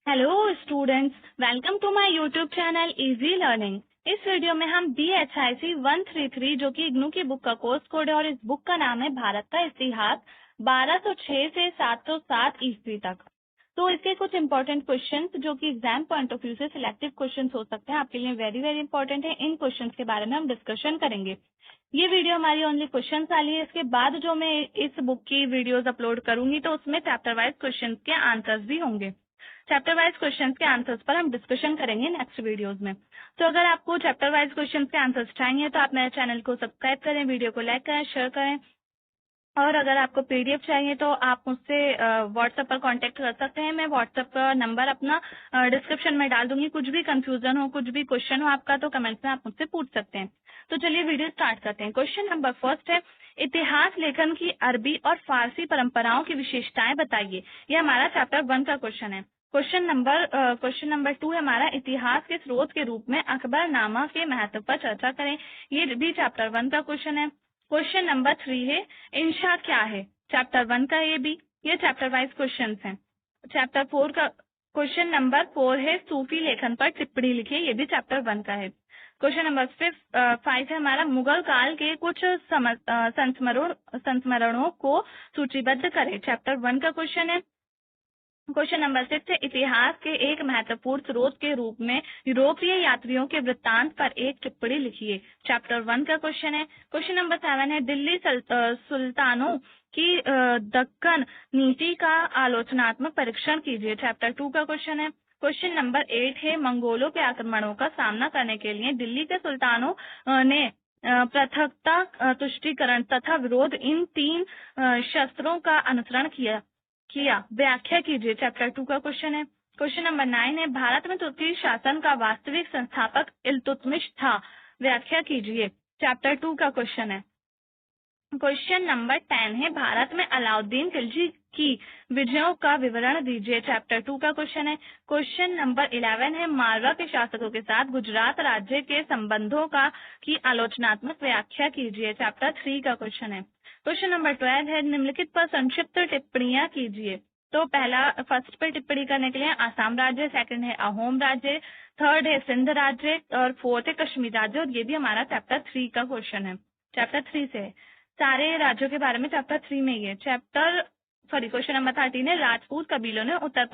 Hello students, welcome to my YouTube channel easy learning. इस video में हम BHIC 133 जो कि इग्नू की बुक का कोर्स कोड है और इस बुक का नाम है भारत का इतिहास 1206 से 707 ईस्वी तक। तो इसके कुछ इंपॉर्टेंट क्वेश्चंस जो कि एग्जाम पॉइंट ऑफ व्यू से सिलेक्टिव क्वेश्चंस हो सकते हैं, आपके लिए वेरी वेरी इंपॉर्टेंट है। इन क्वेश्चंस के बारे में हम डिस्कशन करेंगे। ये वीडियो हमारी ओनली क्वेश्चंस वाली है। इसके बाद जो मैं इस बुक की वीडियोस अपलोड करूंगी तो उसमें चैप्टर वाइज क्वेश्चंस के आंसर्स भी होंगे। चैप्टर वाइज क्वेश्चंस के आंसर्स पर हम डिस्कशन करेंगे नेक्स्ट वीडियोस में। तो अगर आपको चैप्टर वाइज क्वेश्चंस के आंसर्स चाहिए तो आप मेरे चैनल को सब्सक्राइब करें, वीडियो को लाइक करें, शेयर करें। और अगर आपको पीडीएफ चाहिए तो आप मुझसे व्हाट्सएप पर कांटेक्ट कर सकते हैं। मैं व्हाट्सएप का नंबर अपना डिस्क्रिप्शन में डाल दूंगी। कुछ भी कंफ्यूजन हो, कुछ भी क्वेश्चन हो आपका तो कमेंट्स में आप मुझसे पूछ सकते हैं। तो चलिए वीडियो स्टार्ट करते हैं। क्वेश्चन नंबर फर्स्ट है, इतिहास लेखन की अरबी और फारसी परंपराओं की विशेषताएं बताइए। ये हमारा चैप्टर 1 का क्वेश्चन है। क्वेश्चन नंबर 2 है हमारा, इतिहास के स्रोत के रूप में अकबरनामा के महत्व पर चर्चा करें। ये भी चैप्टर 1 का क्वेश्चन है। क्वेश्चन नंबर 3 है, इंशा क्या है। चैप्टर 1 का ये चैप्टर वाइज क्वेश्चन है। चैप्टर 4 का क्वेश्चन नंबर 4 है, सूफी लेखन पर टिप्पणी लिखिए। ये भी चैप्टर 1 का है। क्वेश्चन नंबर 5 है हमारा, मुगल काल के कुछ संस्मरणों को सूचीबद्ध करें। चैप्टर 1 का क्वेश्चन है। क्वेश्चन नंबर 6 है, इतिहास के एक महत्वपूर्ण स्रोत के रूप में यूरोपीय यात्रियों के वृत्तांत पर एक टिप्पणी लिखिए। चैप्टर 1 का क्वेश्चन है। क्वेश्चन नंबर 7 है, दिल्ली सुल्तानों की दक्कन नीति का आलोचनात्मक परीक्षण कीजिए। चैप्टर 2 का क्वेश्चन है। क्वेश्चन नंबर 8 है, मंगोलों के आक्रमणों का सामना करने के लिए दिल्ली के सुल्तानों ने पृथकता, तुष्टीकरण तथा विरोध इन तीन शस्त्रों का अनुसरण किया, व्याख्या कीजिए। चैप्टर 2 का क्वेश्चन है। क्वेश्चन नंबर 9 है, भारत में तुर्की शासन का वास्तविक संस्थापक इल्तुतमिश था, व्याख्या कीजिए। चैप्टर 2 का क्वेश्चन है। क्वेश्चन नंबर 10 है, भारत में अलाउद्दीन खिलजी की विजयों का विवरण दीजिए। चैप्टर 2 का क्वेश्चन है। क्वेश्चन नंबर 11 है, मारवा के शासकों के साथ गुजरात राज्य के संबंधों की आलोचनात्मक व्याख्या कीजिए। चैप्टर 3 का क्वेश्चन है। क्वेश्चन नंबर 12 है, निम्नलिखित पर संक्षिप्त टिप्पणियां कीजिए। तो पहला फर्स्ट पे टिप्पणी करने के लिए आसाम राज्य, सेकंड है अहोम राज्य, थर्ड है सिंध राज्य और फोर्थ है कश्मीर राज्य। और ये भी हमारा चैप्टर 3 का क्वेश्चन है। चैप्टर 3 से है। सारे राज्यों के बारे में चैप्टर 3 में ही है। क्वेश्चन नंबर 13 है, राजपूत कबीलों ने उत्तर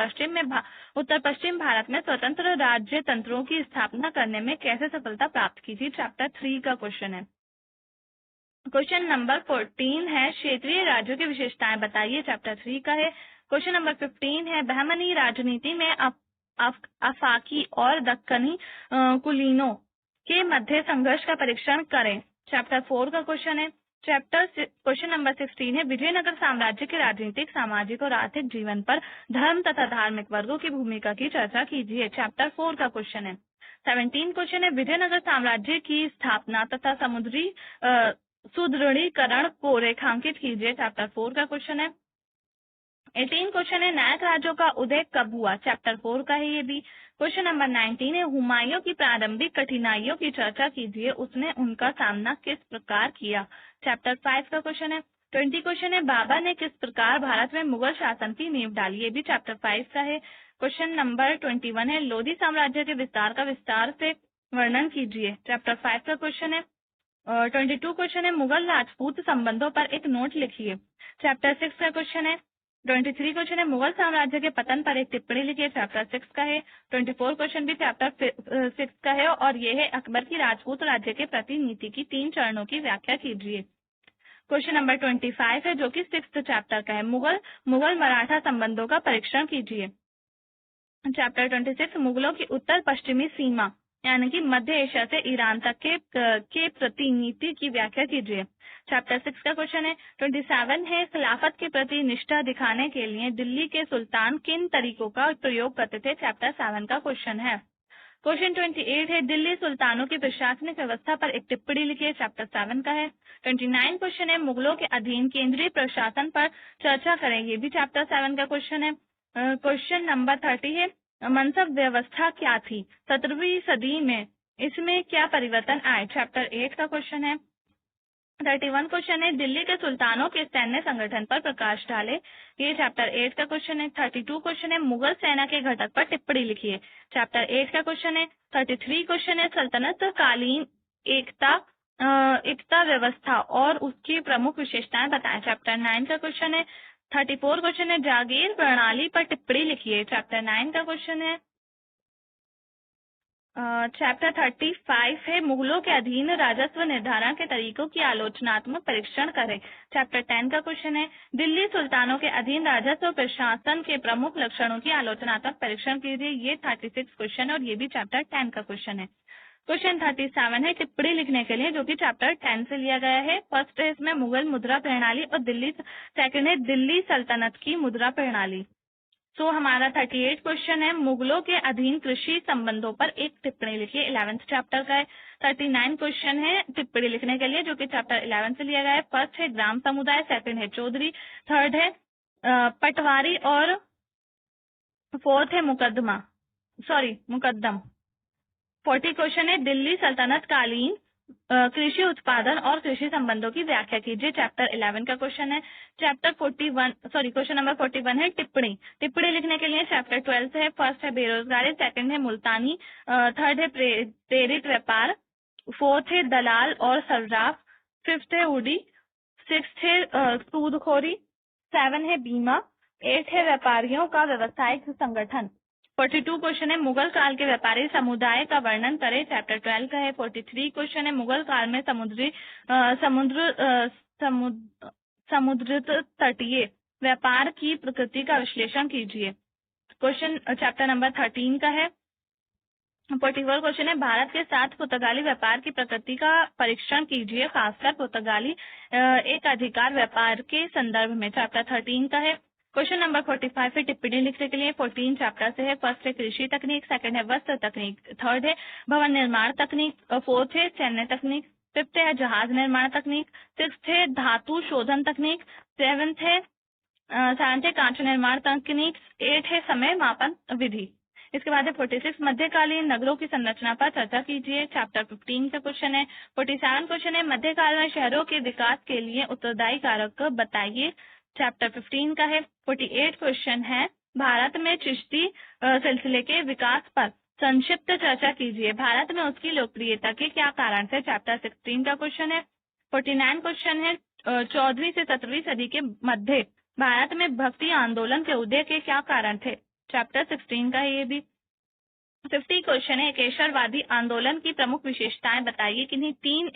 पश्चिम भारत में स्वतंत्र राज्य तंत्रों की स्थापना करने में कैसे सफलता प्राप्त की थी। चैप्टर 3 का क्वेश्चन है। क्वेश्चन नंबर 14 है, क्षेत्रीय राज्यों की विशेषताएं बताइए। चैप्टर 3 का है। क्वेश्चन नंबर 15 है, बहमनी राजनीति में अफाकी और दक्कनी कुलीनों के मध्य संघर्ष का परीक्षण करें। चैप्टर 4 का क्वेश्चन है। क्वेश्चन नंबर 16 है, विजयनगर साम्राज्य के राजनीतिक, सामाजिक और आर्थिक जीवन पर धर्म तथा धार्मिक वर्गों की भूमिका की चर्चा कीजिए। चैप्टर 4 का क्वेश्चन है। 17 क्वेश्चन है, विजयनगर साम्राज्य की स्थापना तथा समुद्री सुदृढ़ीकरण को रेखांकित कीजिए। चैप्टर 4 का क्वेश्चन है। 18 क्वेश्चन है, नायक राज्यों का उदय कब हुआ। चैप्टर 4 का है ये भी। क्वेश्चन नंबर 19 है, हुमायूं की प्रारंभिक कठिनाइयों की चर्चा कीजिए, उसने उनका सामना किस प्रकार किया। चैप्टर 5 का क्वेश्चन है। 20 क्वेश्चन है, बाबर ने किस प्रकार भारत में मुगल शासन की नींव डाली। ये भी चैप्टर 5 का है। क्वेश्चन नंबर 21 है, लोधी साम्राज्य के विस्तार का विस्तार से वर्णन कीजिए। चैप्टर 5 का क्वेश्चन है। 22 क्वेश्चन है, मुगल राजपूत संबंधों पर एक नोट लिखिए। चैप्टर 6 का क्वेश्चन है। 23 क्वेश्चन है, मुगल साम्राज्य के पतन पर एक टिप्पणी लिखिए। चैप्टर 6 का है। 24 क्वेश्चन भी चैप्टर 6 का है और ये है, अकबर की राजपूत राज्य के प्रति नीति की 3 चरणों की व्याख्या कीजिए। क्वेश्चन नंबर 25 है जो कि 6th चैप्टर का है, मुगल मराठा संबंधों का परीक्षण कीजिए। चैप्टर 26, मुगलों की उत्तर पश्चिमी सीमा यानी कि मध्य एशिया से ईरान तक के प्रति नीति की व्याख्या कीजिए। चैप्टर 6 का क्वेश्चन है। 27 है, खिलाफत के प्रति निष्ठा दिखाने के लिए दिल्ली के सुल्तान किन तरीकों का प्रयोग करते थे। चैप्टर 7 का क्वेश्चन है। क्वेश्चन 28 है, दिल्ली सुल्तानों की प्रशासनिक व्यवस्था पर एक टिप्पणी लिखिए। चैप्टर 7 का है। 29 क्वेश्चन है, मुगलों के अधीन केंद्रीय प्रशासन पर चर्चा करेंगे, भी चैप्टर 7 का क्वेश्चन है। क्वेश्चन नंबर 30 है, मनसब व्यवस्था क्या थी 17वीं सदी में, इसमें क्या परिवर्तन आए। चैप्टर 8 का क्वेश्चन है। 31 क्वेश्चन है दिल्ली के सुल्तानों के सैन्य संगठन पर प्रकाश डाले, ये चैप्टर 8 का क्वेश्चन है। 32 क्वेश्चन है मुगल सेना के घटक पर टिप्पणी लिखिए, चैप्टर 8 का क्वेश्चन है। 33 क्वेश्चन है सल्तनत कालीन एकता व्यवस्था और उसकी प्रमुख विशेषताएं बताएं, चैप्टर 9 का क्वेश्चन है। 34 क्वेश्चन है जागीर प्रणाली पर टिप्पणी लिखिए, चैप्टर 9 का क्वेश्चन है। चैप्टर 35 है मुगलों के अधीन राजस्व निर्धारण के तरीकों की आलोचनात्मक परीक्षण करें, चैप्टर 10 का क्वेश्चन है। दिल्ली सुल्तानों के अधीन राजस्व प्रशासन के प्रमुख लक्षणों की आलोचनात्मक परीक्षण कीजिए, ये 36 क्वेश्चन है और ये भी चैप्टर 10 का क्वेश्चन है। क्वेश्चन 37 है टिप्पणी लिखने के लिए, जो कि चैप्टर 10 से लिया गया है। फर्स्ट है इसमें मुगल मुद्रा प्रणाली और सेकंड है दिल्ली सल्तनत की मुद्रा प्रणाली। सो हमारा 38 क्वेश्चन है मुगलों के अधीन कृषि संबंधों पर एक टिप्पणी लिखिए, 11th चैप्टर का है। 39 क्वेश्चन है टिप्पणी लिखने के लिए, जो कि चैप्टर 11 से लिया गया है। फर्स्ट है ग्राम समुदाय, सेकंड है चौधरी, थर्ड है पटवारी और फोर्थ है मुकद्दम। 40 क्वेश्चन है दिल्ली सल्तनत कालीन कृषि उत्पादन और कृषि संबंधों की व्याख्या कीजिए, चैप्टर 11 का क्वेश्चन है। क्वेश्चन नंबर 41 है टिप्पणी लिखने के लिए चैप्टर 12 से है। फर्स्ट है बेरोजगारी, सेकंड है मुल्तानी, थर्ड है प्रेरित व्यापार, फोर्थ है दलाल और सर्राफ, फिफ्थ है उडी, सिक्स्थ है सूदखोरी, 7 है बीमा, 8 है व्यापारियों का व्यावसायिक संगठन। 42 क्वेश्चन है मुगल काल के व्यापारी समुदाय का वर्णन करें, चैप्टर 12 का है। 43 क्वेश्चन है मुगल काल में समुद्र तटीय व्यापार की प्रकृति का विश्लेषण कीजिए, क्वेश्चन चैप्टर नंबर 13 का है। 44 क्वेश्चन है भारत के साथ पुर्तगाली व्यापार की प्रकृति का परीक्षण कीजिए, खासकर पुर्तगाली एक अधिकार व्यापार के संदर्भ में, चैप्टर 13 का है। क्वेश्चन नंबर 45 है टिप्पणी लिखने के लिए 14 चैप्टर से है। फर्स्ट है कृषि तकनीक, सेकंड है वस्त्र तकनीक, थर्ड है भवन निर्माण तकनीक, फोर्थ है सैन्य तकनीक, फिफ्थ है जहाज निर्माण तकनीक, सिक्स्थ है धातु शोधन तकनीक, सेवंथ है कांच निर्माण तकनीक, 8 है समय मापन विधि। इसके बाद है 46 मध्यकालीन नगरों की संरचना पर चर्चा कीजिए, चैप्टर 15 का क्वेश्चन है। 47 क्वेश्चन है मध्यकाल में शहरों के विकास के लिए उत्तरदायी कारक बताइए, चैप्टर 15 का है। 48 क्वेश्चन है भारत में चिश्ती सिलसिले के विकास पर संक्षिप्त चर्चा कीजिए, भारत में उसकी लोकप्रियता के क्या कारण थे, चैप्टर 16 का क्वेश्चन है। 49 क्वेश्चन है 14वीं से 17वीं सदी के मध्य भारत में भक्ति आंदोलन के उदय के क्या कारण थे, चैप्टर 16 का है ये भी। 50 क्वेश्चन है एकेश्वरवादी आंदोलन की प्रमुख विशेषताएं बताइए, किन्हीं 3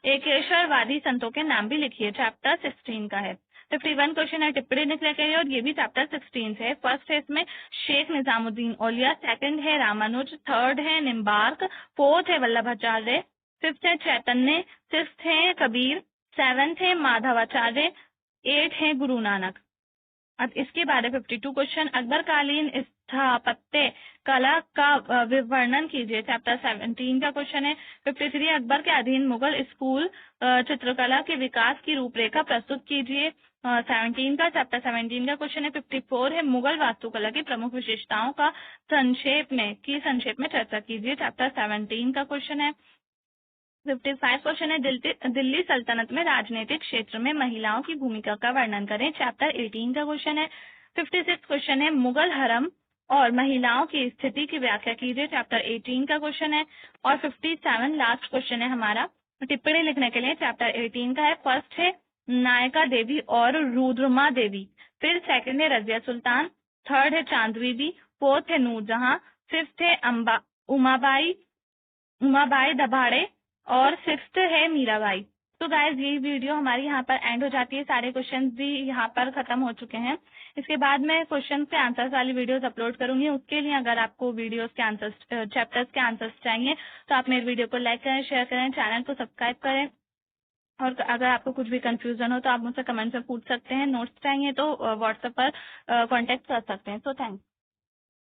एकेश्वरवादी संतों के नाम भी लिखिए, चैप्टर 16 का है। 51 क्वेश्चन है टिप्पणी लिखने के लिए और ये भी चैप्टर 16 से है। फर्स्ट है इसमें शेख निजामुद्दीन औलिया, सेकंड है रामानुज, थर्ड है निम्बार्क, फोर्थ है वल्लभाचार्य, फिफ्थ है चैतन्य, सिक्स्थ है कबीर, सेवंथ है माधवाचार्य, 8 है गुरु नानक। अब इसके बाद 52 क्वेश्चन अकबरकालीन स्थापत्य कला का विवरण कीजिए, चैप्टर 17 का क्वेश्चन है। 53 अकबर के अधीन मुगल स्कूल चित्रकला के विकास की रूपरेखा प्रस्तुत कीजिए, 17 का चैप्टर 17 का क्वेश्चन है। 54 है मुगल वास्तुकला की प्रमुख विशेषताओं का संक्षेप में चर्चा कीजिए, चैप्टर 17 का क्वेश्चन है। 55 क्वेश्चन है दिल्ली सल्तनत में राजनीतिक क्षेत्र में महिलाओं की भूमिका का वर्णन करें, चैप्टर 18 का क्वेश्चन है। 56 क्वेश्चन है मुगल हरम और महिलाओं की स्थिति की व्याख्या कीजिए, चैप्टर 18 का क्वेश्चन है। और 57 लास्ट क्वेश्चन है हमारा टिप्पणी लिखने के लिए, चैप्टर 18 का है। फर्स्ट है नायका देवी और रुद्रमा देवी, फिर सेकंड है रजिया सुल्तान, थर्ड है चांद बीबी, फोर्थ है नूरजहां, फिफ्थ है उमाबाई दभाड़े और सिक्स्थ है मीराबाई। तो गाइज ये वीडियो हमारी यहाँ पर एंड हो जाती है, सारे क्वेश्चंस भी यहाँ पर खत्म हो चुके हैं। इसके बाद मैं क्वेश्चन के आंसर्स वाली वीडियोस अपलोड करूंगी, उसके लिए अगर आपको वीडियोस के आंसर्स चैप्टर्स के आंसर्स चाहिए तो आप मेरे वीडियो को लाइक करें, शेयर करें, चैनल को सब्सक्राइब करें। और अगर आपको कुछ भी कंफ्यूजन हो तो आप मुझसे कमेंट में पूछ सकते हैं, नोट्स चाहिए तो व्हाट्सएप पर कांटेक्ट कर सकते हैं। So thanks.